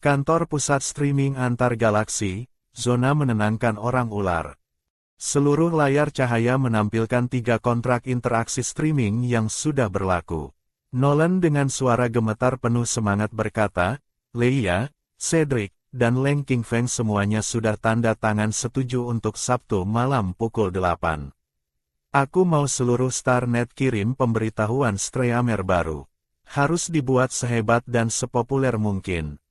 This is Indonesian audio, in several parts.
Kantor pusat streaming antar galaksi, zona menenangkan orang ular. Seluruh layar cahaya menampilkan 3 kontrak interaksi streaming yang sudah berlaku. Nolan dengan suara gemetar penuh semangat berkata, Leia, Cedric, dan Leng Qingfeng semuanya sudah tanda tangan setuju untuk Sabtu malam pukul 8. Aku mau seluruh Starnet kirim pemberitahuan streamer baru. Harus dibuat sehebat dan sepopuler mungkin.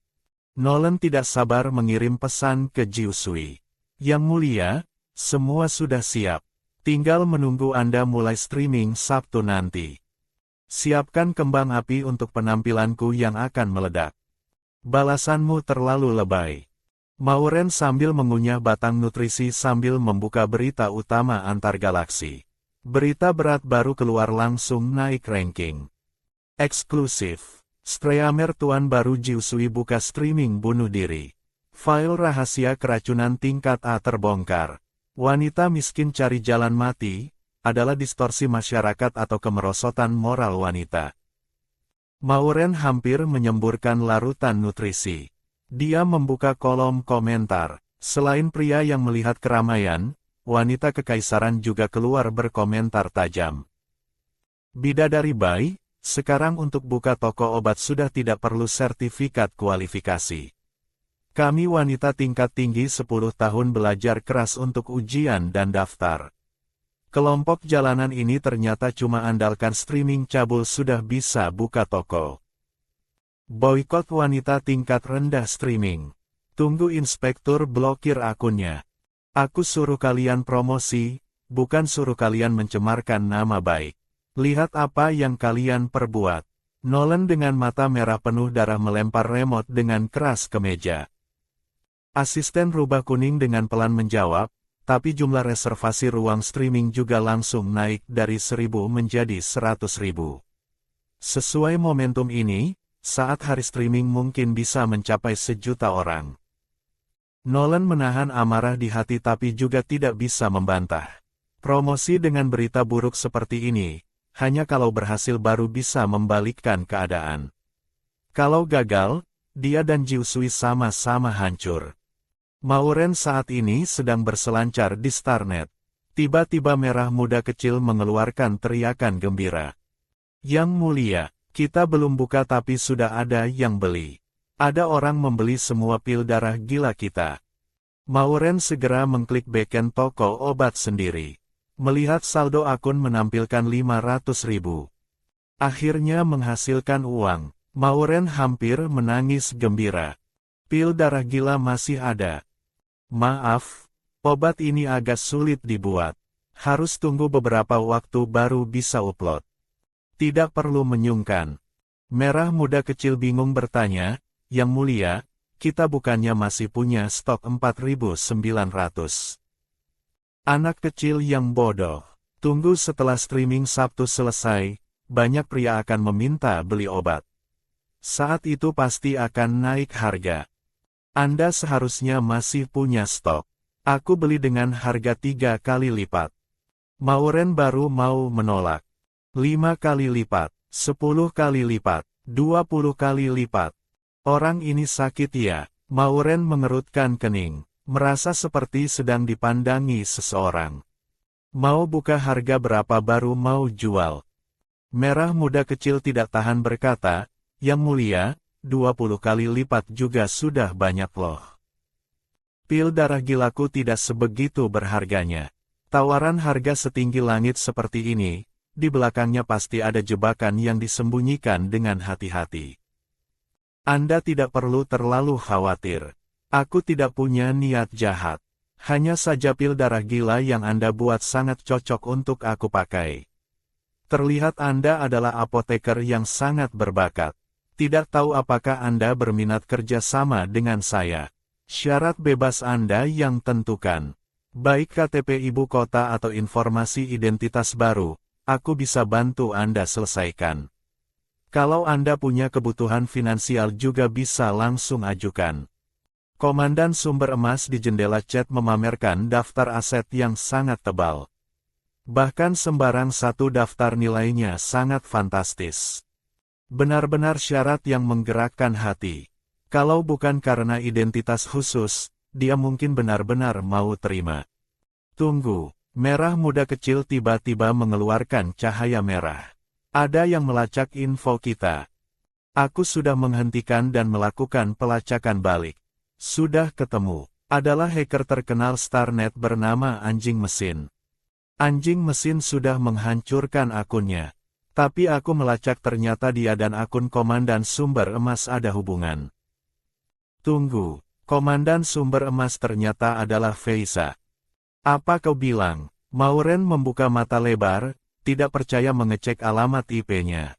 Nolan tidak sabar mengirim pesan ke Jiu Sui. Yang mulia, semua sudah siap. Tinggal menunggu Anda mulai streaming Sabtu nanti. Siapkan kembang api untuk penampilanku yang akan meledak. Balasanmu terlalu lebay. Mauren sambil mengunyah batang nutrisi sambil membuka berita utama antar galaksi. Berita berat baru keluar langsung naik ranking. Eksklusif. Streamer tuan baru Jiu Sui buka streaming bunuh diri. File rahasia keracunan tingkat A terbongkar. Wanita miskin cari jalan mati, adalah distorsi masyarakat atau kemerosotan moral wanita. Mauren hampir menyemburkan larutan nutrisi. Dia membuka kolom komentar. Selain pria yang melihat keramaian, wanita kekaisaran juga keluar berkomentar tajam. Bidadari bayi, sekarang untuk buka toko obat sudah tidak perlu sertifikat kualifikasi. Kami wanita tingkat tinggi 10 tahun belajar keras untuk ujian dan daftar. Kelompok jalanan ini ternyata cuma andalkan streaming cabul sudah bisa buka toko. Boykot wanita tingkat rendah streaming. Tunggu inspektur blokir akunnya. Aku suruh kalian promosi, bukan suruh kalian mencemarkan nama baik. Lihat apa yang kalian perbuat. Nolan dengan mata merah penuh darah melempar remote dengan keras ke meja. Asisten rubah kuning dengan pelan menjawab, tapi jumlah reservasi ruang streaming juga langsung naik dari 1.000 menjadi 100.000. Sesuai momentum ini, saat hari streaming mungkin bisa mencapai 1 juta orang. Nolan menahan amarah di hati tapi juga tidak bisa membantah. Promosi dengan berita buruk seperti ini, hanya kalau berhasil baru bisa membalikkan keadaan. Kalau gagal, dia dan Jiu Sui sama-sama hancur. Mauren saat ini sedang berselancar di Starnet. Tiba-tiba merah muda kecil mengeluarkan teriakan gembira. Yang mulia, kita belum buka tapi sudah ada yang beli. Ada orang membeli semua pil darah gila kita. Mauren segera mengklik backend toko obat sendiri. Melihat saldo akun menampilkan 500.000. Akhirnya menghasilkan uang. Mauren hampir menangis gembira. Pil darah gila masih ada. Maaf, obat ini agak sulit dibuat. Harus tunggu beberapa waktu baru bisa upload. Tidak perlu menyungkan. Merah muda kecil bingung bertanya, Yang mulia, kita bukannya masih punya stok 4.900. Anak kecil yang bodoh. Tunggu setelah streaming Sabtu selesai, banyak pria akan meminta beli obat. Saat itu pasti akan naik harga. Anda seharusnya masih punya stok. Aku beli dengan harga 3 kali lipat. Mauren baru mau menolak. 5 kali lipat, 10 kali lipat, 20 kali lipat. Orang ini sakit ya. Mauren mengerutkan kening, merasa seperti sedang dipandangi seseorang. Mau buka harga berapa baru mau jual? Merah muda kecil tidak tahan berkata, Yang mulia, 20 kali lipat juga sudah banyak loh. Pil darah gilaku tidak sebegitu berharganya. Tawaran harga setinggi langit seperti ini, di belakangnya pasti ada jebakan yang disembunyikan dengan hati-hati. Anda tidak perlu terlalu khawatir. Aku tidak punya niat jahat. Hanya saja pil darah gila yang Anda buat sangat cocok untuk aku pakai. Terlihat Anda adalah apoteker yang sangat berbakat. Tidak tahu apakah Anda berminat kerja sama dengan saya. Syarat bebas Anda yang tentukan. Baik KTP ibu kota atau informasi identitas baru, aku bisa bantu Anda selesaikan. Kalau Anda punya kebutuhan finansial juga bisa langsung ajukan. Komandan sumber emas di jendela chat memamerkan daftar aset yang sangat tebal. Bahkan sembarang satu daftar nilainya sangat fantastis. Benar-benar syarat yang menggerakkan hati. Kalau bukan karena identitas khusus, dia mungkin benar-benar mau terima. Tunggu, merah muda kecil tiba-tiba mengeluarkan cahaya merah. Ada yang melacak info kita. Aku sudah menghentikan dan melakukan pelacakan balik. Sudah ketemu. Adalah hacker terkenal Starnet bernama Anjing Mesin. Anjing Mesin sudah menghancurkan akunnya. Tapi aku melacak ternyata dia dan akun Komandan Sumber Emas ada hubungan. Tunggu, Komandan Sumber Emas ternyata adalah Feiza. Apa kau bilang? Mauren membuka mata lebar, tidak percaya mengecek alamat IP-nya.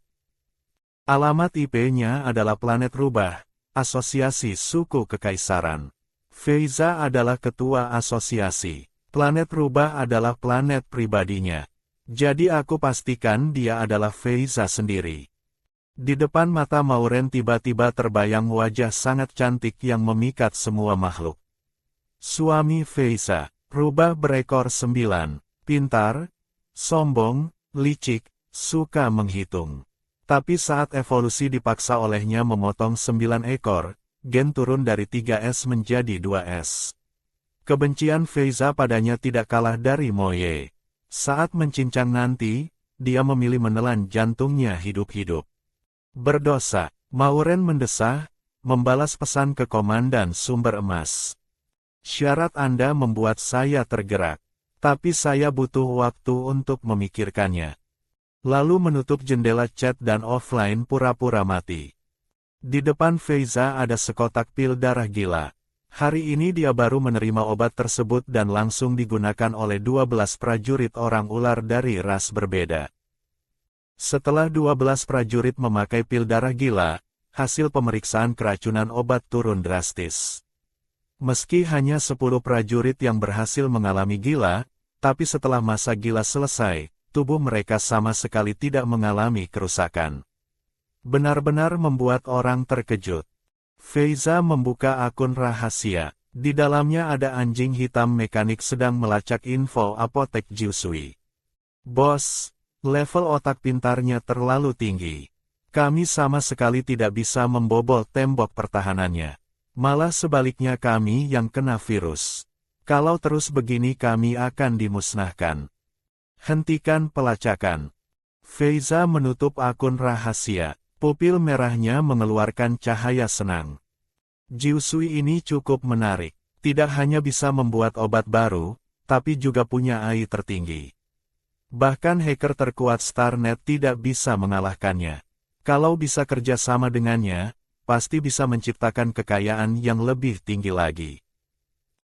Alamat IP-nya adalah Planet Rubah, Asosiasi Suku Kekaisaran. Feiza adalah ketua asosiasi. Planet Rubah adalah planet pribadinya. Jadi aku pastikan dia adalah Feiza sendiri. Di depan mata Mauren tiba-tiba terbayang wajah sangat cantik yang memikat semua makhluk. Suami Feiza, Rubah berekor 9, pintar, sombong, licik, suka menghitung. Tapi saat evolusi dipaksa olehnya memotong 9 ekor, gen turun dari 3S menjadi 2S. Kebencian Feiza padanya tidak kalah dari Moye. Saat mencincang nanti, dia memilih menelan jantungnya hidup-hidup. Berdosa, Mauren mendesah, membalas pesan ke Komandan Sumber Emas. Syarat Anda membuat saya tergerak. Tapi saya butuh waktu untuk memikirkannya. Lalu menutup jendela chat dan offline pura-pura mati. Di depan Feiza ada sekotak pil darah gila. Hari ini dia baru menerima obat tersebut dan langsung digunakan oleh 12 prajurit orang ular dari ras berbeda. Setelah 12 prajurit memakai pil darah gila, hasil pemeriksaan keracunan obat turun drastis. Meski hanya 10 prajurit yang berhasil mengalami gila, tapi setelah masa gila selesai, tubuh mereka sama sekali tidak mengalami kerusakan. Benar-benar membuat orang terkejut. Feiza membuka akun rahasia. Di dalamnya ada anjing hitam mekanik sedang melacak info apotek Jiusui. Bos, level otak pintarnya terlalu tinggi. Kami sama sekali tidak bisa membobol tembok pertahanannya. Malah sebaliknya kami yang kena virus. Kalau terus begini kami akan dimusnahkan. Hentikan pelacakan. Feiza menutup akun rahasia. Pupil merahnya mengeluarkan cahaya senang. Jiusui ini cukup menarik. Tidak hanya bisa membuat obat baru, tapi juga punya AI tertinggi. Bahkan hacker terkuat Starnet tidak bisa mengalahkannya. Kalau bisa kerja sama dengannya, pasti bisa menciptakan kekayaan yang lebih tinggi lagi.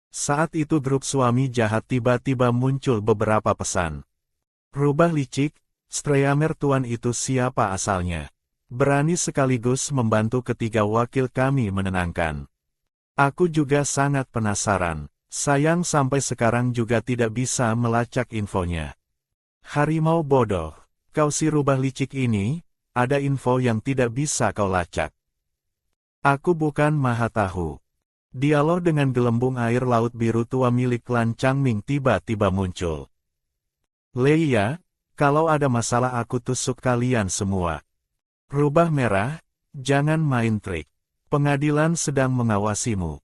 Saat itu grup suami jahat tiba-tiba muncul beberapa pesan. Rubah licik, Streamer tuan itu siapa asalnya? Berani sekaligus membantu ketiga wakil kami menenangkan. Aku juga sangat penasaran. Sayang sampai sekarang juga tidak bisa melacak infonya. Harimau bodoh, kau si rubah licik ini, ada info yang tidak bisa kau lacak. Aku bukan maha tahu. Dialog dengan gelembung air laut biru tua milik klan Changming tiba-tiba muncul. Leia, kalau ada masalah aku tusuk kalian semua. Rubah merah, jangan main trik. Pengadilan sedang mengawasimu.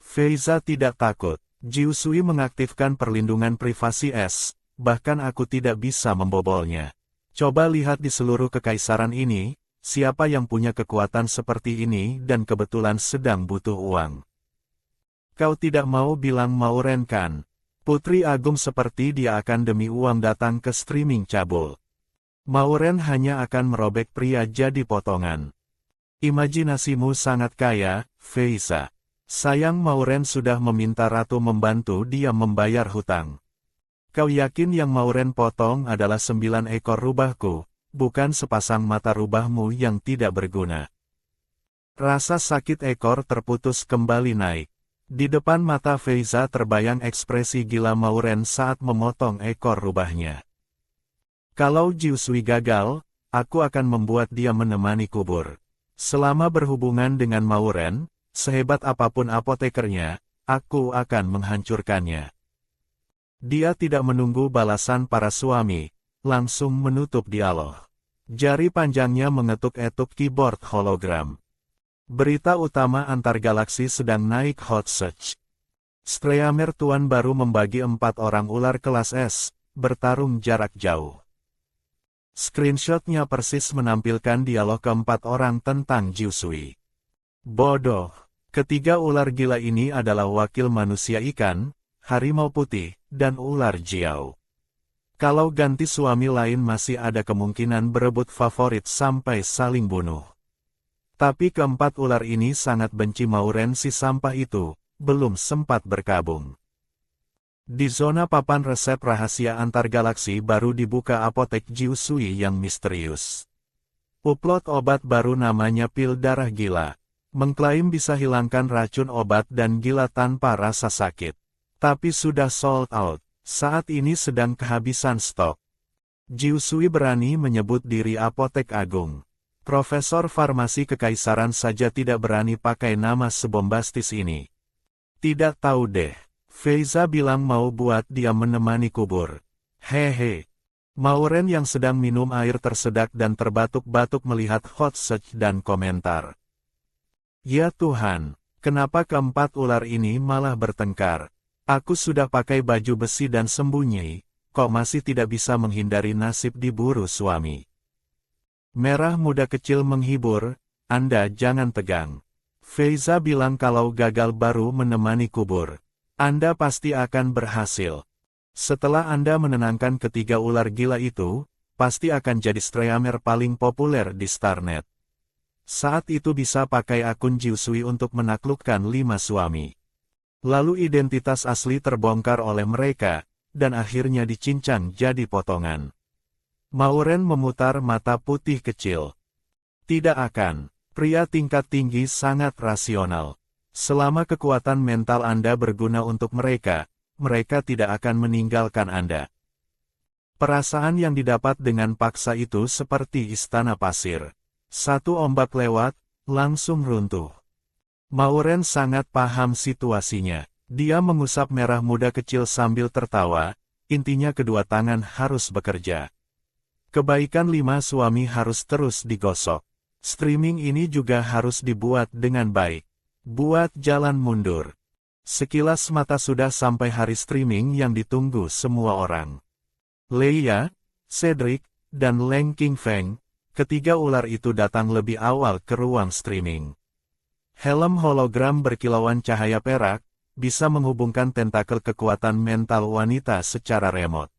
Feiza tidak takut. Jiusui mengaktifkan perlindungan privasi S, bahkan aku tidak bisa membobolnya. Coba lihat di seluruh kekaisaran ini, siapa yang punya kekuatan seperti ini dan kebetulan sedang butuh uang. Kau tidak mau bilang Mauren kan? Putri Agung seperti dia akan demi uang datang ke streaming cabul. Mauren hanya akan merobek pria jadi potongan. Imajinasimu sangat kaya, Feiza. Sayang Mauren sudah meminta ratu membantu dia membayar hutang. Kau yakin yang Mauren potong adalah 9 ekor rubahku, bukan sepasang mata rubahmu yang tidak berguna. Rasa sakit ekor terputus kembali naik. Di depan mata Feiza terbayang ekspresi gila Mauren saat memotong ekor rubahnya. Kalau Jiusui gagal, aku akan membuat dia menemani kubur. Selama berhubungan dengan Mauren, sehebat apapun apotekernya, aku akan menghancurkannya. Dia tidak menunggu balasan para suami, langsung menutup dialog. Jari panjangnya mengetuk-etuk keyboard hologram. Berita utama antar galaksi sedang naik hot search. Streamer Tuan baru membagi 4 orang ular kelas S, bertarung jarak jauh. Screenshotnya persis menampilkan dialog keempat orang tentang Jiusui. Bodoh, ketiga ular gila ini adalah wakil manusia ikan, harimau putih, dan ular jiao. Kalau ganti suami lain masih ada kemungkinan berebut favorit sampai saling bunuh. Tapi keempat ular ini sangat benci Mauren si sampah itu, belum sempat berkabung. Di zona papan resep rahasia antar galaksi baru dibuka apotek Jiusui yang misterius. Upload obat baru namanya pil darah gila. Mengklaim bisa hilangkan racun obat dan gila tanpa rasa sakit. Tapi sudah sold out. Saat ini sedang kehabisan stok. Jiusui berani menyebut diri apotek agung. Profesor farmasi kekaisaran saja tidak berani pakai nama sebombastis ini. Tidak tahu deh. Feiza bilang mau buat dia menemani kubur. Hehe. Mauren yang sedang minum air tersedak dan terbatuk-batuk melihat hot search dan komentar. Ya Tuhan, kenapa keempat ular ini malah bertengkar? Aku sudah pakai baju besi dan sembunyi, kok masih tidak bisa menghindari nasib diburu suami. Merah muda kecil menghibur, Anda jangan tegang. Feiza bilang kalau gagal baru menemani kubur. Anda pasti akan berhasil. Setelah Anda menenangkan ketiga ular gila itu, pasti akan jadi streamer paling populer di Starnet. Saat itu bisa pakai akun Jiusui untuk menaklukkan 5 suami. Lalu identitas asli terbongkar oleh mereka, dan akhirnya dicincang jadi potongan. Mauren memutar mata putih kecil. Tidak akan. Pria tingkat tinggi sangat rasional. Selama kekuatan mental Anda berguna untuk mereka, mereka tidak akan meninggalkan Anda. Perasaan yang didapat dengan paksa itu seperti istana pasir. Satu ombak lewat, langsung runtuh. Mauren sangat paham situasinya. Dia mengusap merah muda kecil sambil tertawa, intinya kedua tangan harus bekerja. Kebaikan 5 suami harus terus digosok. Streaming ini juga harus dibuat dengan baik. Buat jalan mundur. Sekilas mata sudah sampai hari streaming yang ditunggu semua orang. Leia, Cedric, dan Leng Qingfeng, ketiga ular itu datang lebih awal ke ruang streaming. Helm hologram berkilauan cahaya perak, bisa menghubungkan tentakel kekuatan mental wanita secara remote.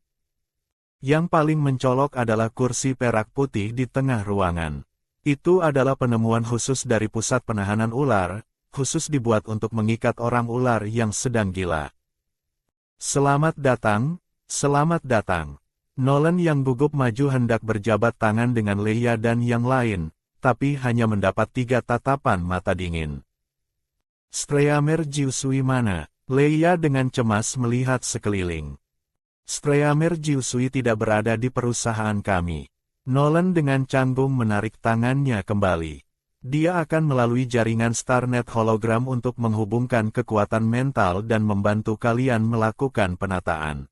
Yang paling mencolok adalah kursi perak putih di tengah ruangan. Itu adalah penemuan khusus dari pusat penahanan ular, khusus dibuat untuk mengikat orang ular yang sedang gila. Selamat datang, selamat datang. Nolan yang gugup maju hendak berjabat tangan dengan Leia dan yang lain, tapi hanya mendapat 3 tatapan mata dingin. Streamer Jiusui mana? Leia dengan cemas melihat sekeliling. Streamer Jiusui tidak berada di perusahaan kami. Nolan dengan canggung menarik tangannya kembali. Dia akan melalui jaringan Starnet hologram untuk menghubungkan kekuatan mental dan membantu kalian melakukan penataan.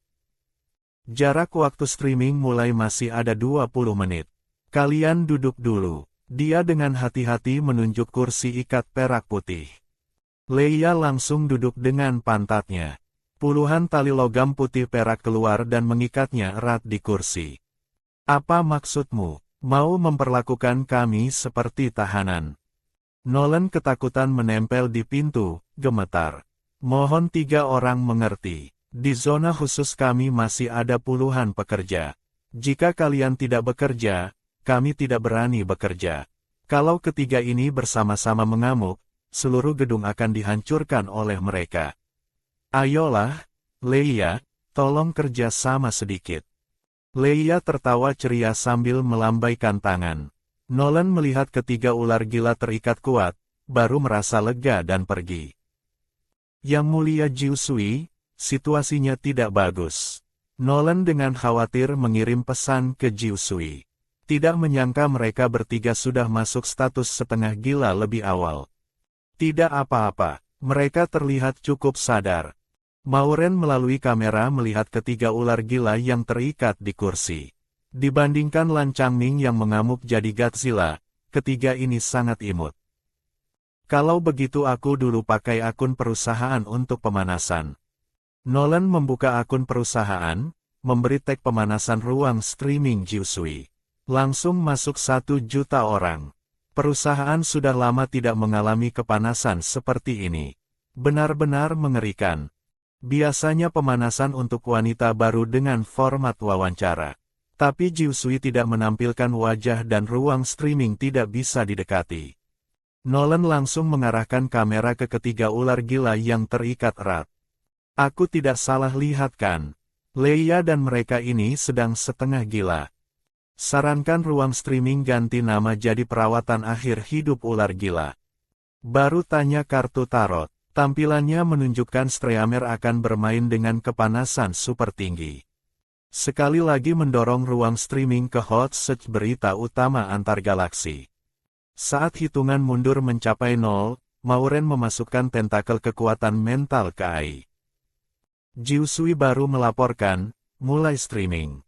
Jarak waktu streaming mulai masih ada 20 menit. Kalian duduk dulu. Dia dengan hati-hati menunjuk kursi ikat perak putih. Leia langsung duduk dengan pantatnya. Puluhan tali logam putih perak keluar dan mengikatnya erat di kursi. Apa maksudmu? Mau memperlakukan kami seperti tahanan? Nolan ketakutan menempel di pintu, gemetar. Mohon 3 orang mengerti. Di zona khusus kami masih ada puluhan pekerja. Jika kalian tidak bekerja, kami tidak berani bekerja. Kalau ketiga ini bersama-sama mengamuk, seluruh gedung akan dihancurkan oleh mereka. Ayolah, Leia, tolong kerja sama sedikit. Leia tertawa ceria sambil melambaikan tangan. Nolan melihat ketiga ular gila terikat kuat, baru merasa lega dan pergi. Yang Mulia Jiusui, situasinya tidak bagus. Nolan dengan khawatir mengirim pesan ke Jiusui. Tidak menyangka mereka bertiga sudah masuk status setengah gila lebih awal. Tidak apa-apa, mereka terlihat cukup sadar. Mauren melalui kamera melihat ketiga ular gila yang terikat di kursi. Dibandingkan Lan Changming yang mengamuk jadi Godzilla, ketiga ini sangat imut. Kalau begitu aku dulu pakai akun perusahaan untuk pemanasan. Nolan membuka akun perusahaan, memberi tag pemanasan ruang streaming Jusui. Langsung masuk 1 juta orang. Perusahaan sudah lama tidak mengalami kepanasan seperti ini. Benar-benar mengerikan. Biasanya pemanasan untuk wanita baru dengan format wawancara. Tapi Jusui tidak menampilkan wajah dan ruang streaming tidak bisa didekati. Nolan langsung mengarahkan kamera ke ketiga ular gila yang terikat erat. Aku tidak salah lihat kan? Leia dan mereka ini sedang setengah gila. Sarankan ruang streaming ganti nama jadi perawatan akhir hidup ular gila. Baru tanya kartu tarot. Tampilannya menunjukkan Streamer akan bermain dengan kepanasan super tinggi. Sekali lagi mendorong ruang streaming ke hot search berita utama antar galaksi. Saat hitungan mundur mencapai 0, Mauren memasukkan tentakel kekuatan mental ke AI. Jusui baru melaporkan, mulai streaming.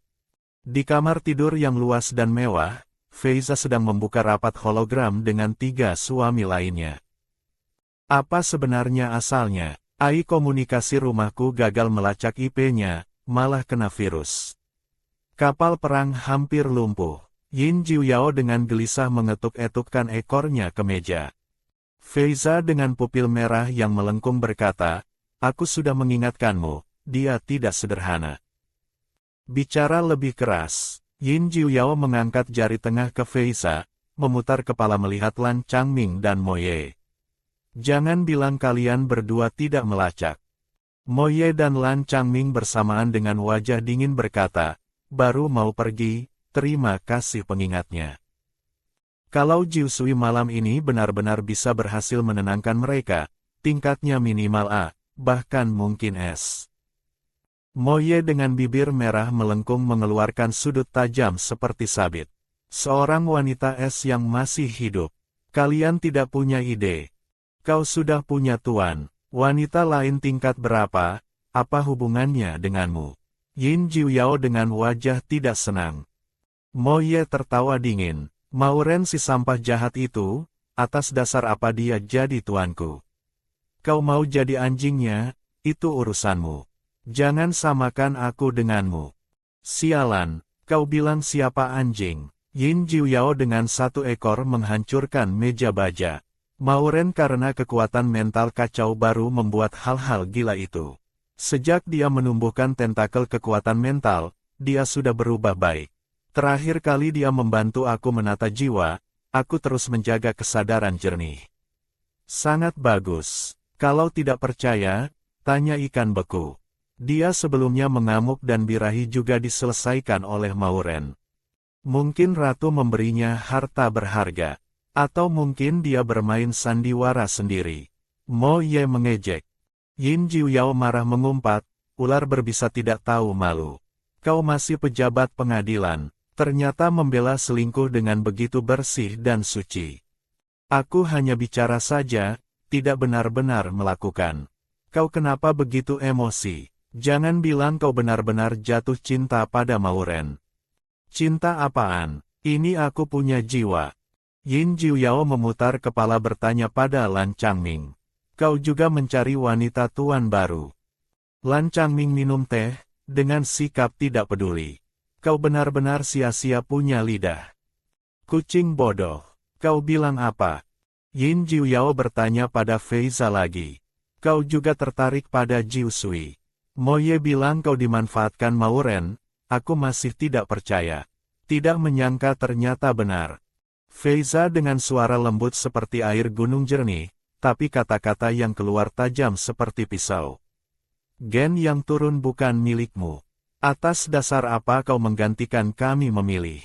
Di kamar tidur yang luas dan mewah, Feiza sedang membuka rapat hologram dengan 3 suami lainnya. Apa sebenarnya asalnya? AI komunikasi rumahku gagal melacak IP-nya, malah kena virus. Kapal perang hampir lumpuh. Yin Jiuyao dengan gelisah mengetuk-etukkan ekornya ke meja. Feiza dengan pupil merah yang melengkung berkata, aku sudah mengingatkanmu, dia tidak sederhana. Bicara lebih keras, Yin Jiuyao mengangkat jari tengah ke Feiza, memutar kepala melihat Lan Changming dan Moye. Jangan bilang kalian berdua tidak melacak. Moye dan Lan Changming bersamaan dengan wajah dingin berkata, baru mau pergi, terima kasih pengingatnya. Kalau Jusui malam ini benar-benar bisa berhasil menenangkan mereka, tingkatnya minimal A, bahkan mungkin S. Moye dengan bibir merah melengkung mengeluarkan sudut tajam seperti sabit. Seorang wanita es yang masih hidup. Kalian tidak punya ide. Kau sudah punya tuan. Wanita lain tingkat berapa? Apa hubungannya denganmu? Yin Jiuyao dengan wajah tidak senang. Moye tertawa dingin. Mauren si sampah jahat itu, atas dasar apa dia jadi tuanku? Kau mau jadi anjingnya, itu urusanmu. Jangan samakan aku denganmu. Sialan, kau bilang siapa anjing? Yin Jiuyao dengan 1 ekor menghancurkan meja baja. Mauren karena kekuatan mental kacau baru membuat hal-hal gila itu. Sejak dia menumbuhkan tentakel kekuatan mental, dia sudah berubah baik. Terakhir kali dia membantu aku menata jiwa, aku terus menjaga kesadaran jernih. Sangat bagus. Kalau tidak percaya, tanya ikan beku. Dia sebelumnya mengamuk dan birahi juga diselesaikan oleh Mauren. Mungkin ratu memberinya harta berharga. Atau mungkin dia bermain sandiwara sendiri. Mo Ye mengejek. Yin Jiuyao marah mengumpat, ular berbisa tidak tahu malu. Kau masih pejabat pengadilan, ternyata membela selingkuh dengan begitu bersih dan suci. Aku hanya bicara saja, tidak benar-benar melakukan. Kau kenapa begitu emosi? Jangan bilang kau benar-benar jatuh cinta pada Mauren. Cinta apaan? Ini aku punya jiwa. Yin Jiuyao memutar kepala bertanya pada Lan Changming. Kau juga mencari wanita tuan baru. Lan Changming minum teh, dengan sikap tidak peduli. Kau benar-benar sia-sia punya lidah. Kucing bodoh. Kau bilang apa? Yin Jiuyao bertanya pada Feiza lagi. Kau juga tertarik pada Jusui. Moye bilang kau dimanfaatkan Mauren, aku masih tidak percaya. Tidak menyangka ternyata benar. Feiza dengan suara lembut seperti air gunung jernih, tapi kata-kata yang keluar tajam seperti pisau. Gen yang turun bukan milikmu. Atas dasar apa kau menggantikan kami memilih?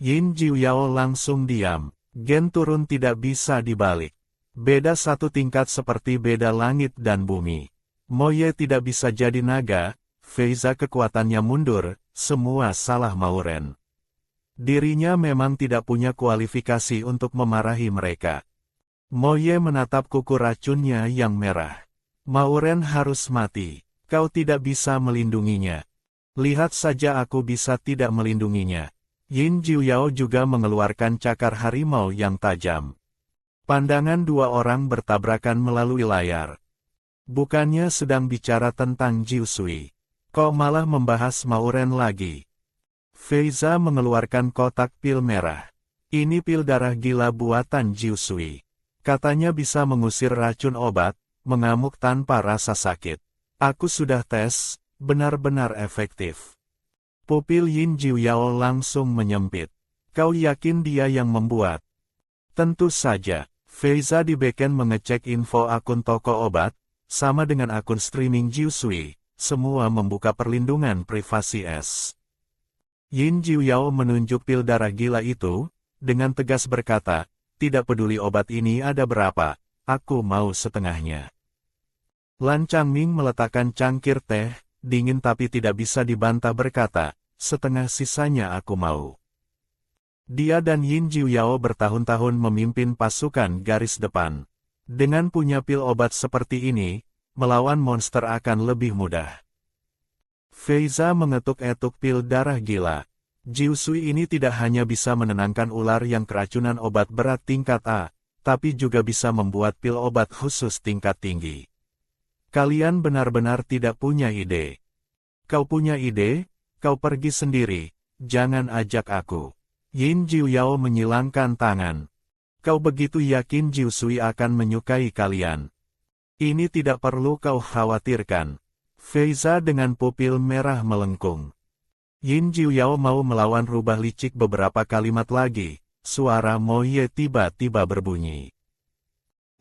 Yin Jiuyao langsung diam. Gen turun tidak bisa dibalik. Beda 1 tingkat seperti beda langit dan bumi. Moye tidak bisa jadi naga, Feiza kekuatannya mundur, semua salah Mauren. Dirinya memang tidak punya kualifikasi untuk memarahi mereka. Moye menatap kuku racunnya yang merah. Mauren harus mati, kau tidak bisa melindunginya. Lihat saja aku bisa tidak melindunginya. Yin Jiuyao juga mengeluarkan cakar harimau yang tajam. Pandangan dua orang bertabrakan melalui layar. Bukannya sedang bicara tentang Jiu Sui. Kok malah membahas Mauren lagi? Feiza mengeluarkan kotak pil merah. Ini pil darah gila buatan Jiu Sui. Katanya bisa mengusir racun obat, mengamuk tanpa rasa sakit. Aku sudah tes, benar-benar efektif. Pupil Yin Jiu Yao langsung menyempit. Kau yakin dia yang membuat? Tentu saja. Feiza di backend mengecek info akun toko obat, sama dengan akun streaming Jiu Sui, semua membuka perlindungan privasi S. Yin Jiu Yao menunjuk pil darah gila itu, dengan tegas berkata, tidak peduli obat ini ada berapa, aku mau setengahnya. Lan Changming meletakkan cangkir teh, dingin tapi tidak bisa dibantah berkata, setengah sisanya aku mau. Dia dan Yin Jiu Yao bertahun-tahun memimpin pasukan garis depan. Dengan punya pil obat seperti ini, melawan monster akan lebih mudah. Feiza mengetuk-etuk pil darah gila. Jiu Sui ini tidak hanya bisa menenangkan ular yang keracunan obat berat tingkat A, tapi juga bisa membuat pil obat khusus tingkat tinggi. Kalian benar-benar tidak punya ide. Kau punya ide? Kau pergi sendiri, jangan ajak aku. Yin Jiu Yao menyilangkan tangan. Kau begitu yakin Jiu Sui akan menyukai kalian? Ini tidak perlu kau khawatirkan. Feiza dengan pupil merah melengkung. Yin Jiu Yao mau melawan rubah licik beberapa kalimat lagi, suara Moye tiba-tiba berbunyi.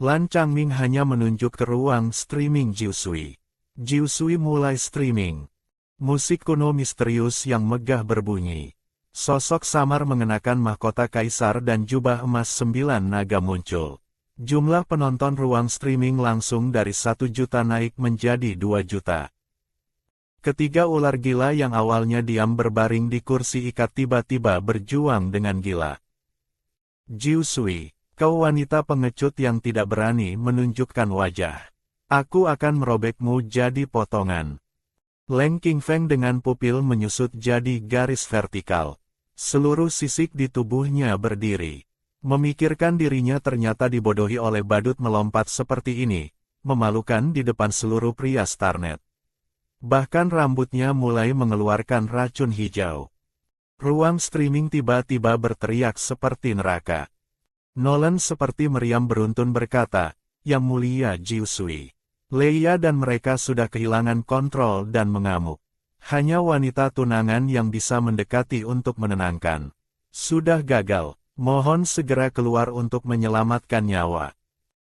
Lan Changming hanya menunjuk ke ruang streaming Jiu Sui. Jiu Sui mulai streaming. Musik kuno misterius yang megah berbunyi. Sosok samar mengenakan mahkota kaisar dan jubah emas 9 naga muncul. Jumlah penonton ruang streaming langsung dari 1 juta naik menjadi 2 juta. Ketiga ular gila yang awalnya diam berbaring di kursi ikat tiba-tiba berjuang dengan gila. Jiu Sui, kau wanita pengecut yang tidak berani menunjukkan wajah. Aku akan merobekmu jadi potongan. Leng Qingfeng dengan pupil menyusut jadi garis vertikal. Seluruh sisik di tubuhnya berdiri. Memikirkan dirinya ternyata dibodohi oleh badut melompat seperti ini, memalukan di depan seluruh pria Starnet. Bahkan rambutnya mulai mengeluarkan racun hijau. Ruang streaming tiba-tiba berteriak seperti neraka. Nolan seperti meriam beruntun berkata, Yang mulia Jiu Sui. Leia dan mereka sudah kehilangan kontrol dan mengamuk. Hanya wanita tunangan yang bisa mendekati untuk menenangkan. Sudah gagal, mohon segera keluar untuk menyelamatkan nyawa.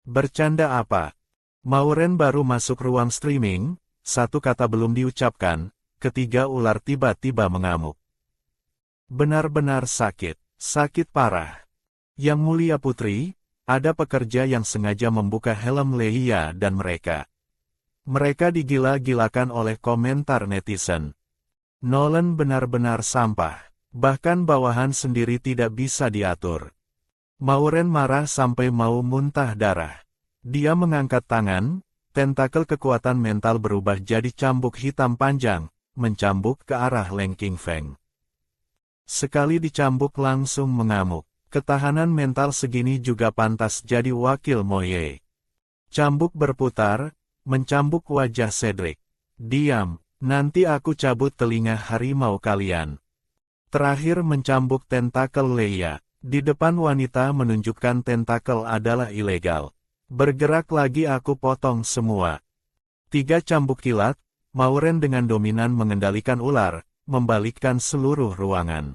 Bercanda apa? Mauren baru masuk ruang streaming, satu kata belum diucapkan, ketiga ular tiba-tiba mengamuk. Benar-benar sakit, sakit parah. Yang mulia putri, ada pekerja yang sengaja membuka helm Leia dan mereka. Mereka digila-gilakan oleh komentar netizen. Nolan benar-benar sampah. Bahkan bawahan sendiri tidak bisa diatur. Mauren marah sampai mau muntah darah. Dia mengangkat tangan, tentakel kekuatan mental berubah jadi cambuk hitam panjang, mencambuk ke arah Leng Qingfeng. Sekali dicambuk langsung mengamuk. Ketahanan mental segini juga pantas jadi wakil Moye. Cambuk berputar, mencambuk wajah Cedric. Diam, nanti aku cabut telinga harimau kalian. Terakhir mencambuk tentakel Leia. Di depan wanita menunjukkan tentakel adalah ilegal. Bergerak lagi aku potong semua. 3 cambuk kilat, Mauren dengan dominan mengendalikan ular, membalikkan seluruh ruangan.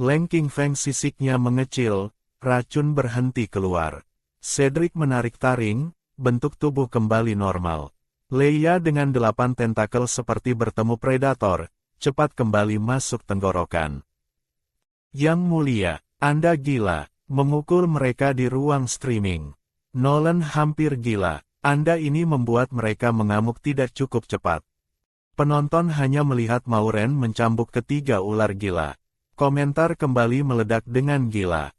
Leng Qingfeng sisiknya mengecil, racun berhenti keluar. Cedric menarik taring, bentuk tubuh kembali normal. Leia dengan 8 tentakel seperti bertemu predator, cepat kembali masuk tenggorokan. Yang mulia, Anda gila, memukul mereka di ruang streaming. Nolan hampir gila, Anda ini membuat mereka mengamuk tidak cukup cepat. Penonton hanya melihat Mauren mencambuk ketiga ular gila. Komentar kembali meledak dengan gila.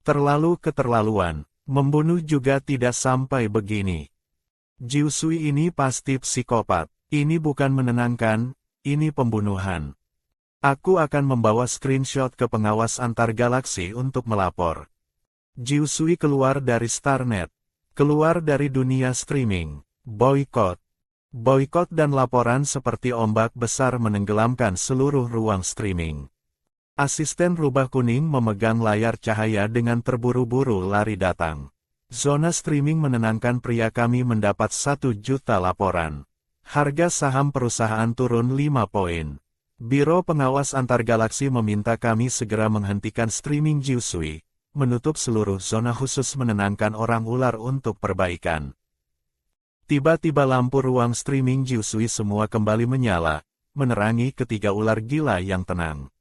Terlalu keterlaluan, membunuh juga tidak sampai begini. Jiu Sui ini pasti psikopat, ini bukan menenangkan, ini pembunuhan. Aku akan membawa screenshot ke pengawas antar galaksi untuk melapor. Jiusui keluar dari Starnet. Keluar dari dunia streaming. Boykot. Boykot dan laporan seperti ombak besar menenggelamkan seluruh ruang streaming. Asisten rubah kuning memegang layar cahaya dengan terburu-buru lari datang. Zona streaming menenangkan pria, kami mendapat 1 juta laporan. Harga saham perusahaan turun 5 poin. Biro Pengawas Antargalaksi meminta kami segera menghentikan streaming Jiusui, menutup seluruh zona khusus menenangkan orang ular untuk perbaikan. Tiba-tiba lampu ruang streaming Jiusui semua kembali menyala, menerangi ketiga ular gila yang tenang.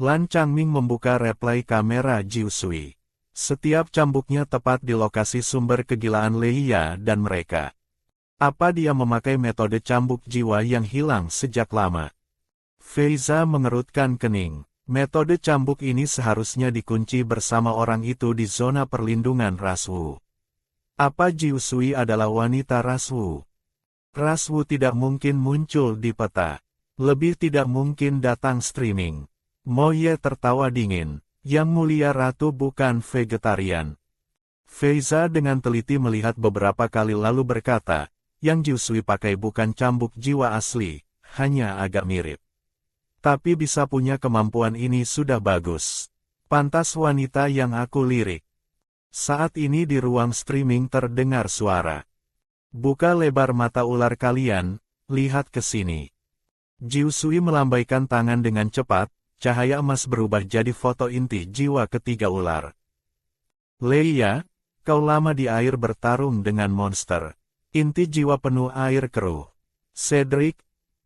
Lan Changming membuka replay kamera Jiusui. Setiap cambuknya tepat di lokasi sumber kegilaan Leia dan mereka. Apa dia memakai metode cambuk jiwa yang hilang sejak lama? Feiza mengerutkan kening. Metode cambuk ini seharusnya dikunci bersama orang itu di zona perlindungan Raswu. Apa Jiusui adalah wanita Raswu? Raswu tidak mungkin muncul di peta. Lebih tidak mungkin datang streaming. Moye tertawa dingin. Yang mulia ratu bukan vegetarian. Feiza dengan teliti melihat beberapa kali lalu berkata, yang Jiusui pakai bukan cambuk jiwa asli, hanya agak mirip. Tapi bisa punya kemampuan ini sudah bagus. Pantas wanita yang aku lirik. Saat ini di ruang streaming terdengar suara. Buka lebar mata ular kalian, lihat ke sini. Jiusui melambaikan tangan dengan cepat, cahaya emas berubah jadi foto inti jiwa ketiga ular. Leia, kau lama di air bertarung dengan monster. Inti jiwa penuh air keruh. Cedric,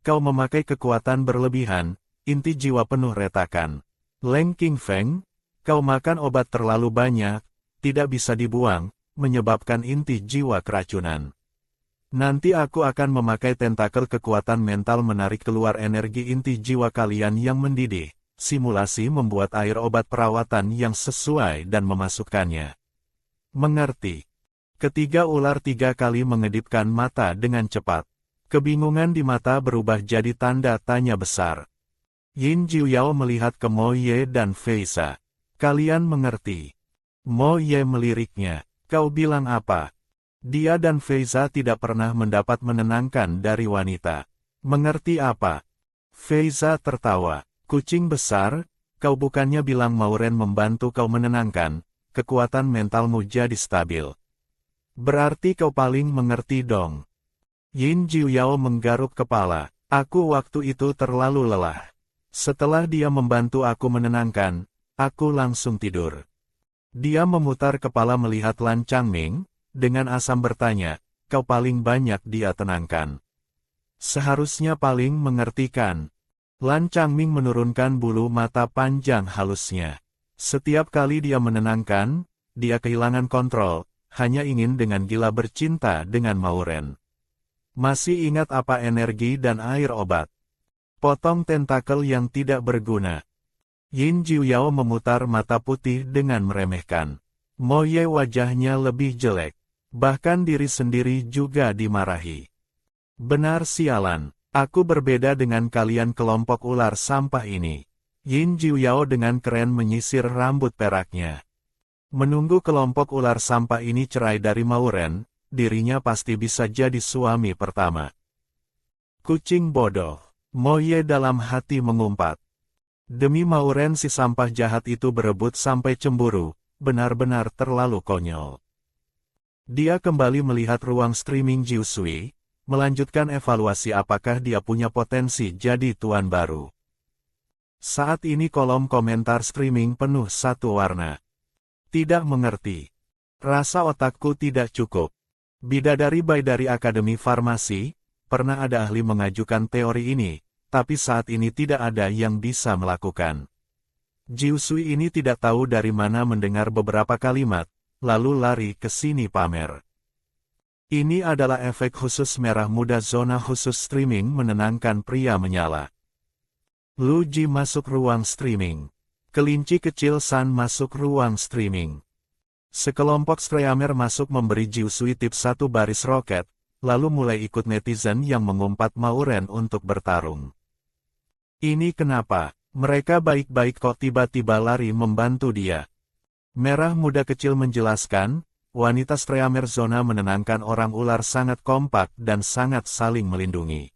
kau memakai kekuatan berlebihan, inti jiwa penuh retakan. Leng Qingfeng, kau makan obat terlalu banyak, tidak bisa dibuang, menyebabkan inti jiwa keracunan. Nanti aku akan memakai tentakel kekuatan mental menarik keluar energi inti jiwa kalian yang mendidih. Simulasi membuat air obat perawatan yang sesuai dan memasukkannya. Mengerti. Ketiga ular 3 kali mengedipkan mata dengan cepat. Kebingungan di mata berubah jadi tanda tanya besar. Yin Jiuyao melihat ke Mo Ye dan Feiza. Kalian mengerti. Mo Ye meliriknya. Kau bilang apa? Dia dan Feiza tidak pernah mendapat menenangkan dari wanita. Mengerti apa? Feiza tertawa. Kucing besar, kau bukannya bilang Mauren membantu kau menenangkan, kekuatan mentalmu jadi stabil. Berarti kau paling mengerti dong. Yin Jiuyao menggaruk kepala. Aku waktu itu terlalu lelah. Setelah dia membantu aku menenangkan, aku langsung tidur. Dia memutar kepala melihat Lan Changming, dengan asam bertanya, kau paling banyak dia tenangkan. Seharusnya paling mengertikan. Lan Changming menurunkan bulu mata panjang halusnya. Setiap kali dia menenangkan, dia kehilangan kontrol, hanya ingin dengan gila bercinta dengan Mauren. Masih ingat apa energi dan air obat? Potong tentakel yang tidak berguna. Yin Jiuyao memutar mata putih dengan meremehkan. Mo Ye wajahnya lebih jelek. Bahkan diri sendiri juga dimarahi. Benar sialan. Aku berbeda dengan kalian kelompok ular sampah ini. Yin Jiuyao dengan keren menyisir rambut peraknya. Menunggu kelompok ular sampah ini cerai dari Mauren, dirinya pasti bisa jadi suami pertama. Kucing bodoh. Mo Ye dalam hati mengumpat. Demi Mauren si sampah jahat itu berebut sampai cemburu, benar-benar terlalu konyol. Dia kembali melihat ruang streaming Jiusui, melanjutkan evaluasi apakah dia punya potensi jadi tuan baru. Saat ini kolom komentar streaming penuh satu warna. Tidak mengerti. Rasa otakku tidak cukup. Bidadari Bai dari Akademi Farmasi, pernah ada ahli mengajukan teori ini, tapi saat ini tidak ada yang bisa melakukan. Jiusui ini tidak tahu dari mana mendengar beberapa kalimat, lalu lari ke sini pamer. Ini adalah efek khusus merah muda zona khusus streaming menenangkan pria menyala. Lu Ji masuk ruang streaming. Kelinci kecil San masuk ruang streaming. Sekelompok streamer masuk memberi Jiusui tips 1 baris roket, lalu mulai ikut netizen yang mengumpat Mauren untuk bertarung. Ini kenapa? Mereka baik-baik kok tiba-tiba lari membantu dia. Merah muda kecil menjelaskan, wanita streamer zona menenangkan orang ular sangat kompak dan sangat saling melindungi.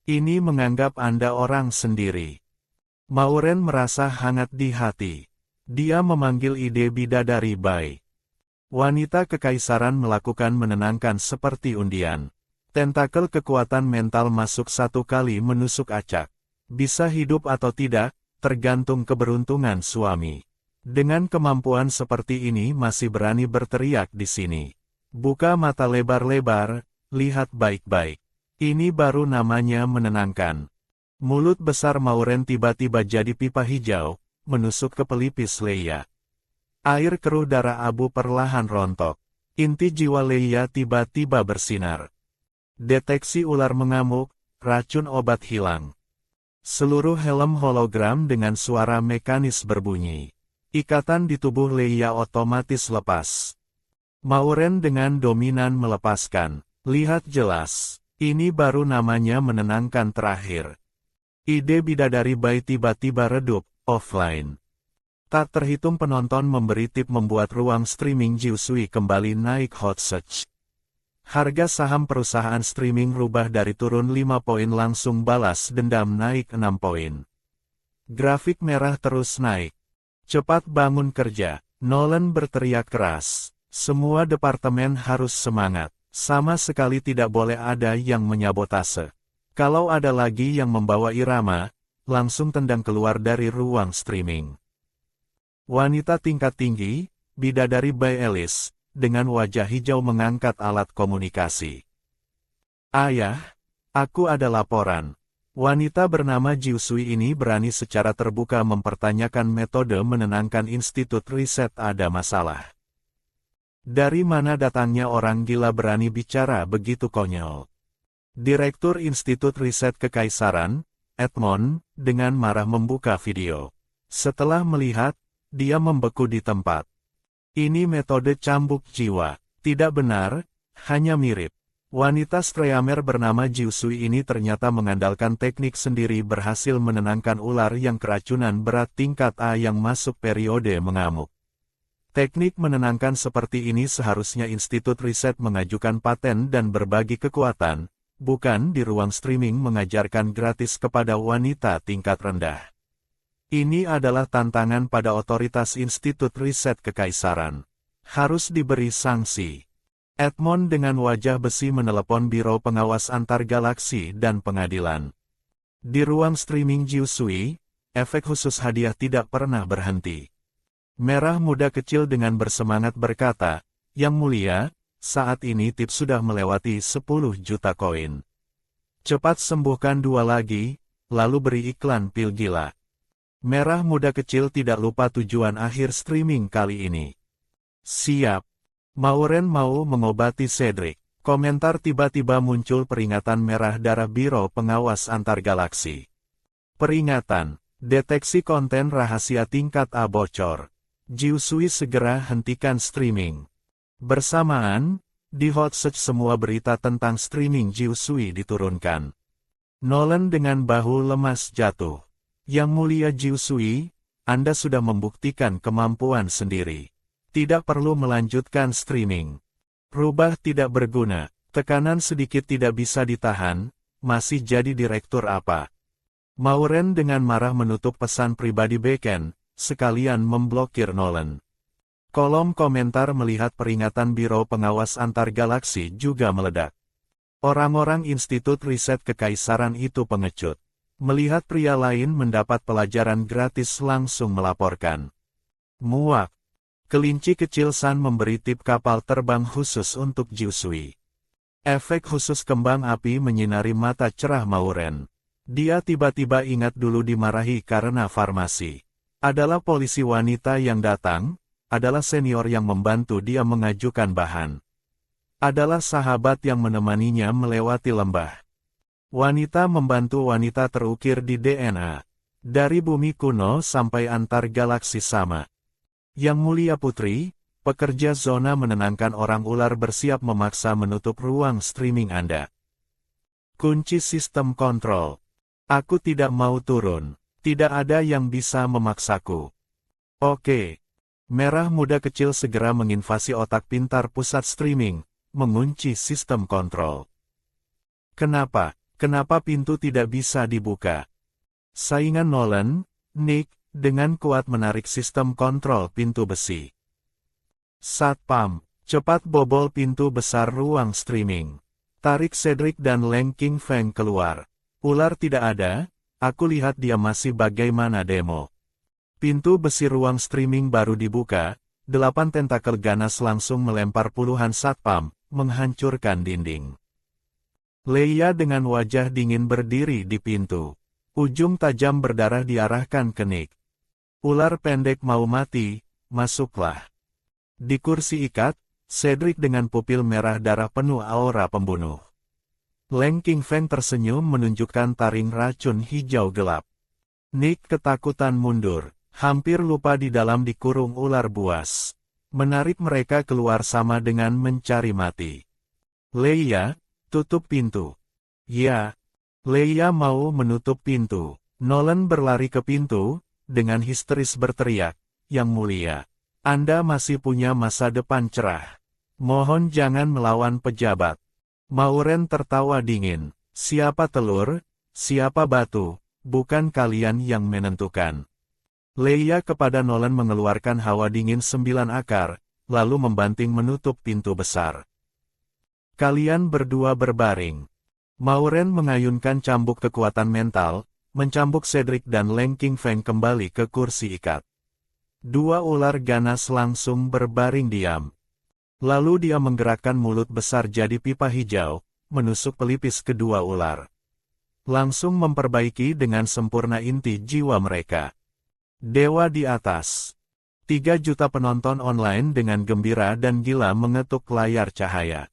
Ini menganggap Anda orang sendiri. Maureen merasa hangat di hati. Dia memanggil ide bidadari Bai. Wanita kekaisaran melakukan menenangkan seperti undian. Tentakel kekuatan mental masuk satu kali menusuk acak. Bisa hidup atau tidak, tergantung keberuntungan suami. Dengan kemampuan seperti ini masih berani berteriak di sini. Buka mata lebar-lebar, lihat baik-baik. Ini baru namanya menenangkan. Mulut besar Maureen tiba-tiba jadi pipa hijau, menusuk ke pelipis Leia. Air keruh darah abu perlahan rontok. Inti jiwa Leia tiba-tiba bersinar. Deteksi ular mengamuk, racun obat hilang. Seluruh helm hologram dengan suara mekanis berbunyi. Ikatan di tubuh Leia otomatis lepas. Maureen dengan dominan melepaskan. Lihat jelas, ini baru namanya menenangkan terakhir. Ide bidadari Bai tiba-tiba redup, offline. Tak terhitung penonton memberi tip membuat ruang streaming Jiusui kembali naik hot search. Harga saham perusahaan streaming rubah dari turun 5 poin langsung balas dendam naik 6 poin. Grafik merah terus naik. Cepat bangun kerja, Nolan berteriak keras. Semua departemen harus semangat. Sama sekali tidak boleh ada yang menyabotase. Kalau ada lagi yang membawa irama, langsung tendang keluar dari ruang streaming. Wanita tingkat tinggi, bidadari Bai Alice, dengan wajah hijau mengangkat alat komunikasi. Ayah, aku ada laporan. Wanita bernama Jiusui ini berani secara terbuka mempertanyakan metode menenangkan institut riset ada masalah. Dari mana datangnya orang gila berani bicara begitu konyol? Direktur Institut Riset Kekaisaran, Edmond, dengan marah membuka video. Setelah melihat, dia membeku di tempat. Ini metode cambuk jiwa. Tidak benar, hanya mirip. Wanita streamer bernama Jiusui ini ternyata mengandalkan teknik sendiri berhasil menenangkan ular yang keracunan berat tingkat A yang masuk periode mengamuk. Teknik menenangkan seperti ini seharusnya institut riset mengajukan paten dan berbagi kekuatan, bukan di ruang streaming mengajarkan gratis kepada wanita tingkat rendah. Ini adalah tantangan pada otoritas institut riset kekaisaran. Harus diberi sanksi. Edmond dengan wajah besi menelepon Biro Pengawas Antar Galaksi dan Pengadilan. Di ruang streaming Jiusui, efek khusus hadiah tidak pernah berhenti. Merah muda kecil dengan bersemangat berkata, Yang mulia, saat ini tip sudah melewati 10 juta koin. Cepat sembuhkan 2 lagi, lalu beri iklan pil gila. Merah muda kecil tidak lupa tujuan akhir streaming kali ini. Siap. Maureen mau mengobati Cedric. Komentar tiba-tiba muncul peringatan merah darah Biro Pengawas Antar Galaksi. Peringatan, deteksi konten rahasia tingkat A bocor. Jiusui segera hentikan streaming. Bersamaan, di hot search semua berita tentang streaming Jiusui diturunkan. Nolan dengan bahu lemas jatuh. Yang mulia Jiusui, Anda sudah membuktikan kemampuan sendiri. Tidak perlu melanjutkan streaming. Rubah tidak berguna, tekanan sedikit tidak bisa ditahan, masih jadi direktur apa? Maureen dengan marah menutup pesan pribadi Bacon, sekalian memblokir Nolan. Kolom komentar melihat peringatan Biro Pengawas Antar Galaksi juga meledak. Orang-orang Institut Riset Kekaisaran itu pengecut. Melihat pria lain mendapat pelajaran gratis langsung melaporkan. Muak. Kelinci kecil San memberi tip kapal terbang khusus untuk Jiusui. Efek khusus kembang api menyinari mata cerah Maureen. Dia tiba-tiba ingat dulu dimarahi karena farmasi. Adalah polisi wanita yang datang, adalah senior yang membantu dia mengajukan bahan. Adalah sahabat yang menemaninya melewati lembah. Wanita membantu wanita terukir di DNA. Dari bumi kuno sampai antar galaksi sama. Yang mulia putri, pekerja zona menenangkan orang ular bersiap memaksa menutup ruang streaming Anda. Kunci sistem kontrol. Aku tidak mau turun. Tidak ada yang bisa memaksaku. Oke. Merah muda kecil segera menginvasi otak pintar pusat streaming, mengunci sistem kontrol. Kenapa? Kenapa pintu tidak bisa dibuka? Saingan Nolan, Nick, dengan kuat menarik sistem kontrol pintu besi. Satpam, cepat bobol pintu besar ruang streaming. Tarik Cedric dan Leng King Feng keluar. Ular tidak ada, aku lihat dia masih bagaimana demo. Pintu besi ruang streaming baru dibuka, 8 tentakel ganas langsung melempar puluhan satpam, menghancurkan dinding. Leia dengan wajah dingin berdiri di pintu. Ujung tajam berdarah diarahkan ke Nick. Ular pendek mau mati, masuklah. Di kursi ikat, Cedric dengan pupil merah darah penuh aura pembunuh. Leng King Feng tersenyum menunjukkan taring racun hijau gelap. Nick ketakutan mundur, hampir lupa di dalam dikurung ular buas. Menarik mereka keluar sama dengan mencari mati. Leia, tutup pintu. Ya. Leia mau menutup pintu. Nolan berlari ke pintu, dengan histeris berteriak, "Yang mulia, Anda masih punya masa depan cerah. Mohon jangan melawan pejabat." Mauren tertawa dingin. "Siapa telur, siapa batu, bukan kalian yang menentukan." Leia kepada Nolan mengeluarkan hawa dingin 9 akar, lalu membanting menutup pintu besar. "Kalian berdua berbaring." Mauren mengayunkan cambuk kekuatan mental, mencambuk Cedric dan Leng King Feng kembali ke kursi ikat. 2 ular ganas langsung berbaring diam. Lalu dia menggerakkan mulut besar jadi pipa hijau, menusuk pelipis kedua ular. Langsung memperbaiki dengan sempurna inti jiwa mereka. Dewa di atas. 3 juta penonton online dengan gembira dan gila mengetuk layar cahaya.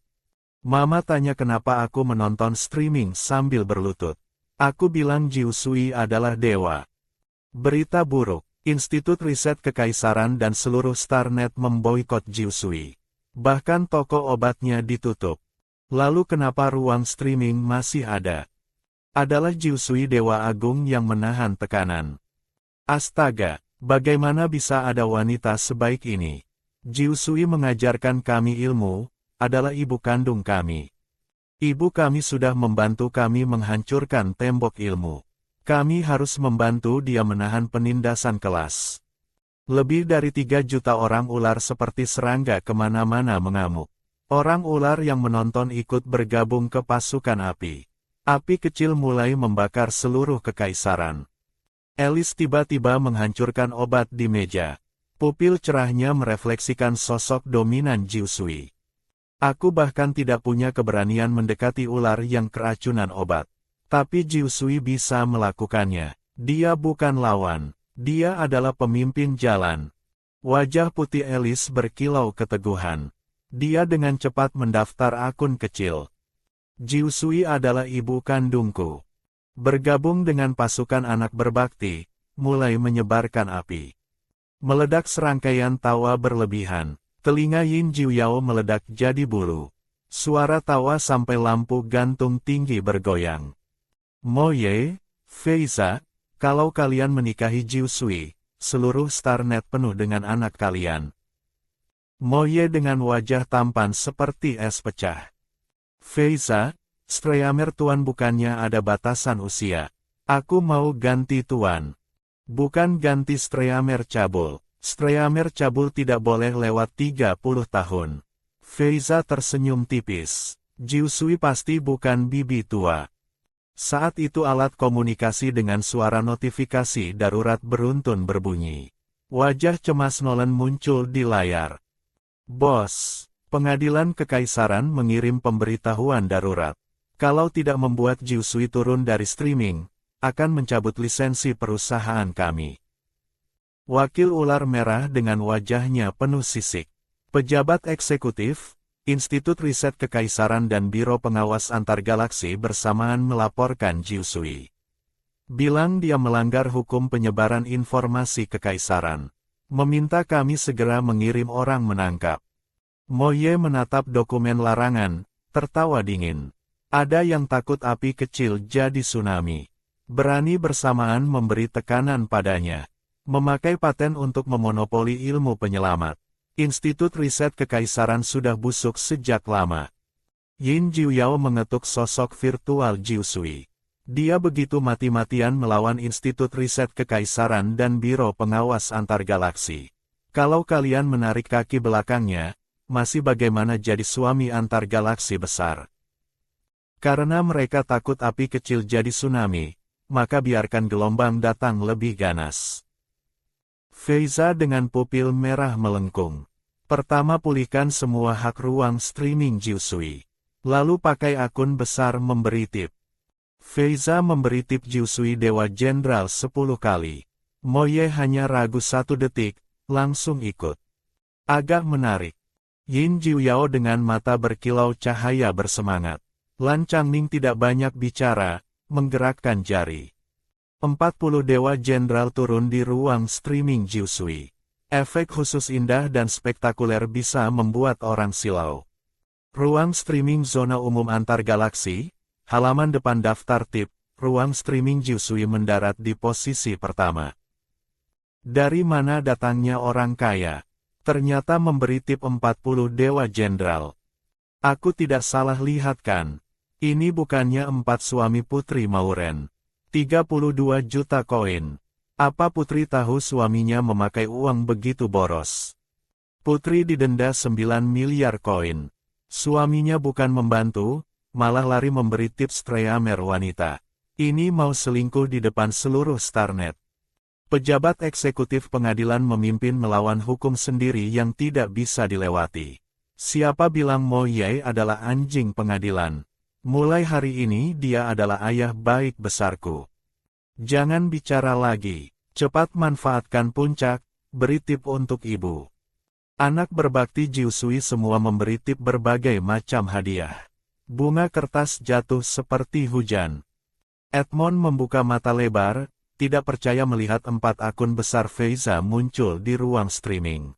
Mama tanya kenapa aku menonton streaming sambil berlutut. Aku bilang Jiu Sui adalah dewa. Berita buruk, Institut Riset Kekaisaran dan seluruh Starnet memboikot Jiu Sui. Bahkan toko obatnya ditutup. Lalu kenapa ruang streaming masih ada? Adalah Jiu Sui Dewa Agung yang menahan tekanan. Astaga, bagaimana bisa ada wanita sebaik ini? Jiu Sui mengajarkan kami ilmu, adalah ibu kandung kami. Ibu kami sudah membantu kami menghancurkan tembok ilmu. Kami harus membantu dia menahan penindasan kelas. Lebih dari 3 juta orang ular seperti serangga kemana-mana mengamuk. Orang ular yang menonton ikut bergabung ke pasukan api. Api kecil mulai membakar seluruh kekaisaran. Alice tiba-tiba menghancurkan obat di meja. Pupil cerahnya merefleksikan sosok dominan Jiu Sui. Aku bahkan tidak punya keberanian mendekati ular yang keracunan obat. Tapi Jiu Sui bisa melakukannya. Dia bukan lawan. Dia adalah pemimpin jalan. Wajah putih Alice berkilau keteguhan. Dia dengan cepat mendaftar akun kecil. Jiu Sui adalah ibu kandungku. Bergabung dengan pasukan anak berbakti, mulai menyebarkan api. Meledak serangkaian tawa berlebihan. Telinga Yin Jiu Yao meledak jadi bulu. Suara tawa sampai lampu gantung tinggi bergoyang. Moye, Feiza, kalau kalian menikahi Jiu Sui, seluruh Starnet penuh dengan anak kalian. Moye dengan wajah tampan seperti es pecah. Feiza, Streamer tuan bukannya ada batasan usia. Aku mau ganti tuan. Bukan ganti Streamer cabul. Streamer cabul tidak boleh lewat 30 tahun. Feiza tersenyum tipis. Jiu Sui pasti bukan bibi tua. Saat itu alat komunikasi dengan suara notifikasi darurat beruntun berbunyi. Wajah cemas Nolan muncul di layar. Bos, pengadilan kekaisaran mengirim pemberitahuan darurat. Kalau tidak membuat Jiu Sui turun dari streaming, akan mencabut lisensi perusahaan kami. Wakil ular merah dengan wajahnya penuh sisik. Pejabat eksekutif, Institut Riset Kekaisaran dan Biro Pengawas Antargalaksi bersamaan melaporkan Jiu Sui. Bilang dia melanggar hukum penyebaran informasi kekaisaran. Meminta kami segera mengirim orang menangkap. Moye menatap dokumen larangan, tertawa dingin. Ada yang takut api kecil jadi tsunami. Berani bersamaan memberi tekanan padanya. Memakai paten untuk memonopoli ilmu penyelamat. Institut Riset Kekaisaran sudah busuk sejak lama. Yin Jiuyao mengetuk sosok virtual Jiu Sui. Dia begitu mati-matian melawan Institut Riset Kekaisaran dan Biro Pengawas Antar Galaksi. Kalau kalian menarik kaki belakangnya, masih bagaimana jadi suami antar galaksi besar? Karena mereka takut api kecil jadi tsunami, maka biarkan gelombang datang lebih ganas. Feiza dengan pupil merah melengkung. Pertama pulihkan semua hak ruang streaming Jiu Sui. Lalu pakai akun besar memberi tip. Feiza memberi tip Jiu Sui Dewa Jenderal 10 kali. Moye hanya ragu 1 detik, langsung ikut. Agak menarik. Yin Jiuyao dengan mata berkilau cahaya bersemangat. Lan Changning tidak banyak bicara, menggerakkan jari. 40 Dewa Jenderal turun di ruang streaming Jiu Sui. Efek khusus indah dan spektakuler bisa membuat orang silau. Ruang streaming zona umum antar galaksi, halaman depan daftar tip, ruang streaming Jiu Sui mendarat di posisi pertama. Dari mana datangnya orang kaya? Ternyata memberi tip 40 Dewa Jenderal. Aku tidak salah lihat kan? Ini bukannya 4 suami Putri Mauren. 32 juta koin. Apa Putri tahu suaminya memakai uang begitu boros? Putri didenda 9 miliar koin. Suaminya bukan membantu, malah lari memberi tips treamer wanita. Ini mau selingkuh di depan seluruh Starnet. Pejabat eksekutif pengadilan memimpin melawan hukum sendiri yang tidak bisa dilewati. Siapa bilang Mo Ye adalah anjing pengadilan? Mulai hari ini dia adalah ayah baik besarku. Jangan bicara lagi, cepat manfaatkan puncak, beri tip untuk ibu. Anak berbakti Jiu Sui semua memberi tip berbagai macam hadiah. Bunga kertas jatuh seperti hujan. Edmond membuka mata lebar, tidak percaya melihat 4 akun besar Feiza muncul di ruang streaming.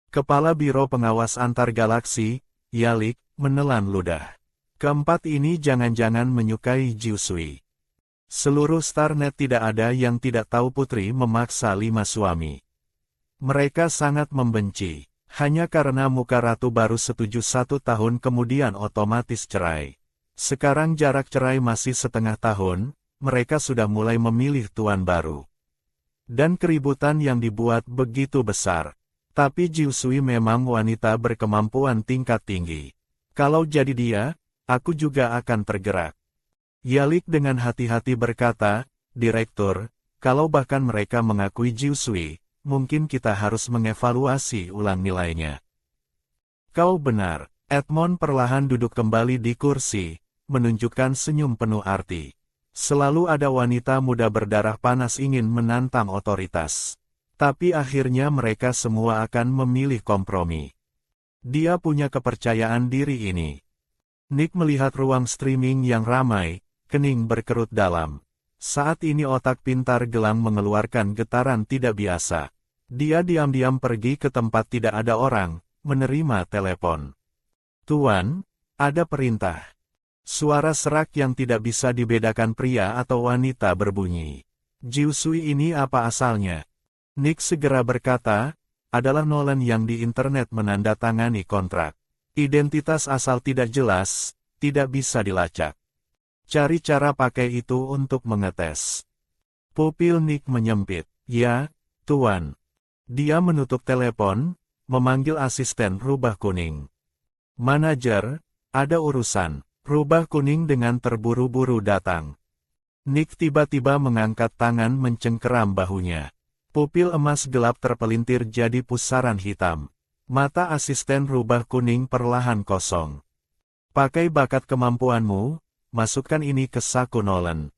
Kepala Biro Pengawas Antar Galaksi, Yalik, menelan ludah. Keempat ini jangan-jangan menyukai Jiu Sui. Seluruh Starnet tidak ada yang tidak tahu Putri memaksa 5 suami. Mereka sangat membenci, hanya karena muka ratu baru setuju 1 tahun kemudian otomatis cerai. Sekarang jarak cerai masih setengah tahun, mereka sudah mulai memilih tuan baru. Dan keributan yang dibuat begitu besar. Tapi Jiu Sui memang wanita berkemampuan tingkat tinggi. Kalau jadi dia, aku juga akan tergerak. Yalik dengan hati-hati berkata, Direktur, kalau bahkan mereka mengakui Jiu Sui, mungkin kita harus mengevaluasi ulang nilainya. Kau benar, Edmond perlahan duduk kembali di kursi, menunjukkan senyum penuh arti. Selalu ada wanita muda berdarah panas ingin menantang otoritas. Tapi akhirnya mereka semua akan memilih kompromi. Dia punya kepercayaan diri ini. Nick melihat ruang streaming yang ramai, kening berkerut dalam. Saat ini otak pintar Gelang mengeluarkan getaran tidak biasa. Dia diam-diam pergi ke tempat tidak ada orang, menerima telepon. Tuan, ada perintah. Suara serak yang tidak bisa dibedakan pria atau wanita berbunyi. Jiu Sui ini apa asalnya? Nick segera berkata, adalah Nolan yang di internet menandatangani kontrak. Identitas asal tidak jelas, tidak bisa dilacak. Cari cara pakai itu untuk mengetes. Pupil Nick menyempit. Ya, Tuan. Dia menutup telepon, memanggil asisten rubah kuning. Manajer, ada urusan. Rubah kuning dengan terburu-buru datang. Nick tiba-tiba mengangkat tangan mencengkeram bahunya. Pupil emas gelap terpelintir jadi pusaran hitam. Mata asisten rubah kuning perlahan kosong. Pakai bakat kemampuanmu, masukkan ini ke saku Nolan.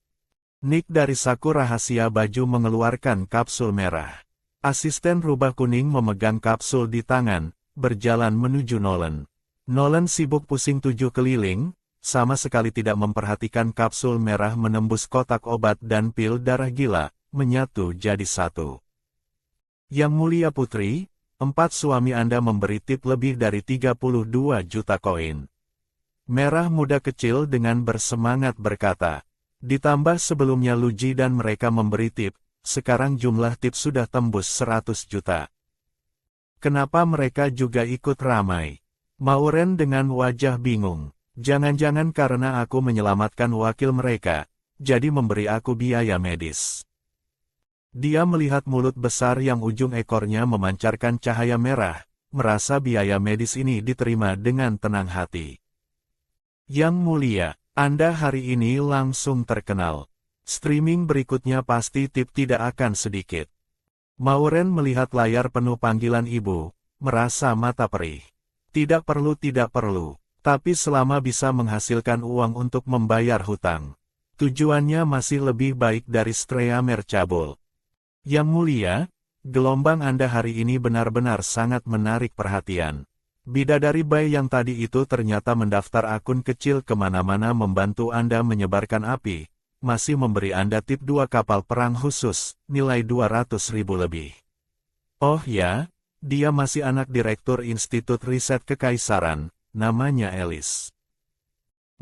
Nick dari saku rahasia baju mengeluarkan kapsul merah. Asisten rubah kuning memegang kapsul di tangan, berjalan menuju Nolan. Nolan sibuk pusing 7 keliling, sama sekali tidak memperhatikan kapsul merah menembus kotak obat dan pil darah gila, menyatu jadi satu. Yang mulia putri, 4 suami Anda memberi tip lebih dari 32 juta koin. Merah muda kecil dengan bersemangat berkata. Ditambah sebelumnya Luji dan mereka memberi tip, sekarang jumlah tip sudah tembus 100 juta. Kenapa mereka juga ikut ramai? Mauren dengan wajah bingung. Jangan-jangan karena aku menyelamatkan wakil mereka, jadi memberi aku biaya medis. Dia melihat mulut besar yang ujung ekornya memancarkan cahaya merah, merasa biaya medis ini diterima dengan tenang hati. Yang mulia, Anda hari ini langsung terkenal. Streaming berikutnya pasti tip tidak akan sedikit. Mauren melihat layar penuh panggilan ibu, merasa mata perih. Tidak perlu, tapi selama bisa menghasilkan uang untuk membayar hutang. Tujuannya masih lebih baik dari Streamer cabul. Yang mulia, gelombang Anda hari ini benar-benar sangat menarik perhatian. Bidadari bayi yang tadi itu ternyata mendaftar akun kecil kemana-mana membantu Anda menyebarkan api, masih memberi Anda tip 2 kapal perang khusus, nilai 200.000 lebih. Oh ya, dia masih anak Direktur Institut Riset Kekaisaran, namanya Elis.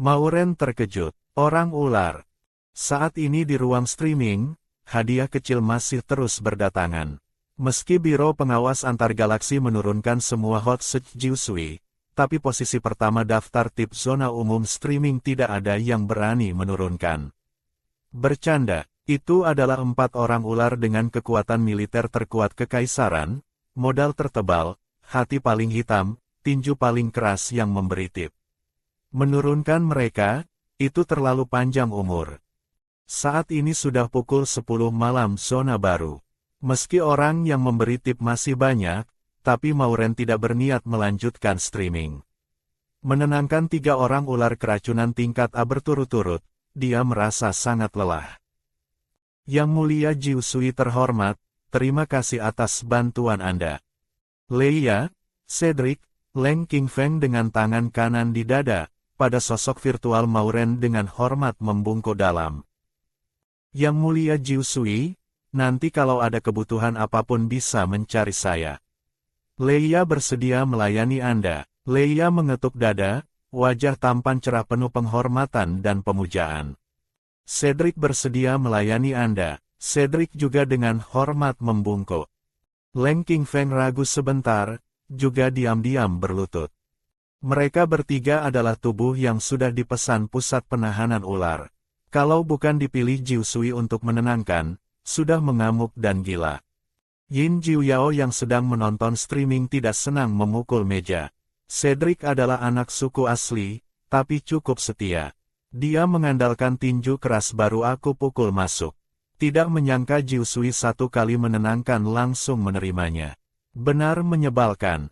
Mauren terkejut, orang ular. Saat ini di ruang streaming, hadiah kecil masih terus berdatangan. Meski Biro Pengawas Antargalaksi menurunkan semua hot search Jiusui, tapi posisi pertama daftar tip zona umum streaming tidak ada yang berani menurunkan. Bercanda, itu adalah 4 orang ular dengan kekuatan militer terkuat kekaisaran, modal tertebal, hati paling hitam, tinju paling keras yang memberi tip. Menurunkan mereka, itu terlalu panjang umur. Saat ini sudah pukul 10 malam zona baru. Meski orang yang memberi tip masih banyak, tapi Mauren tidak berniat melanjutkan streaming. Menenangkan 3 orang ular keracunan tingkat A berturut-turut, dia merasa sangat lelah. Yang mulia Jiusui terhormat, terima kasih atas bantuan Anda. Leia, Cedric, Leng Qingfeng dengan tangan kanan di dada, pada sosok virtual Mauren dengan hormat membungkuk dalam. Yang mulia Jiusui, nanti kalau ada kebutuhan apapun bisa mencari saya. Leia bersedia melayani Anda. Leia mengetuk dada, wajah tampan cerah penuh penghormatan dan pemujaan. Cedric bersedia melayani Anda. Cedric juga dengan hormat membungkuk. Leng Qingfeng ragu sebentar, juga diam-diam berlutut. Mereka bertiga adalah tubuh yang sudah dipesan pusat penahanan ular. Kalau bukan dipilih Jiusui untuk menenangkan, sudah mengamuk dan gila. Yin Jiuyao yang sedang menonton streaming tidak senang memukul meja. Cedric adalah anak suku asli, tapi cukup setia. Dia mengandalkan tinju keras baru aku pukul masuk. Tidak menyangka Jiusui satu kali menenangkan langsung menerimanya. Benar menyebalkan.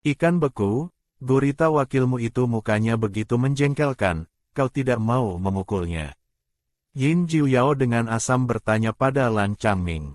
Ikan beku, gurita wakilmu itu mukanya begitu menjengkelkan, kau tidak mau memukulnya. Yin Jiuyao dengan asam bertanya pada Lan Changming.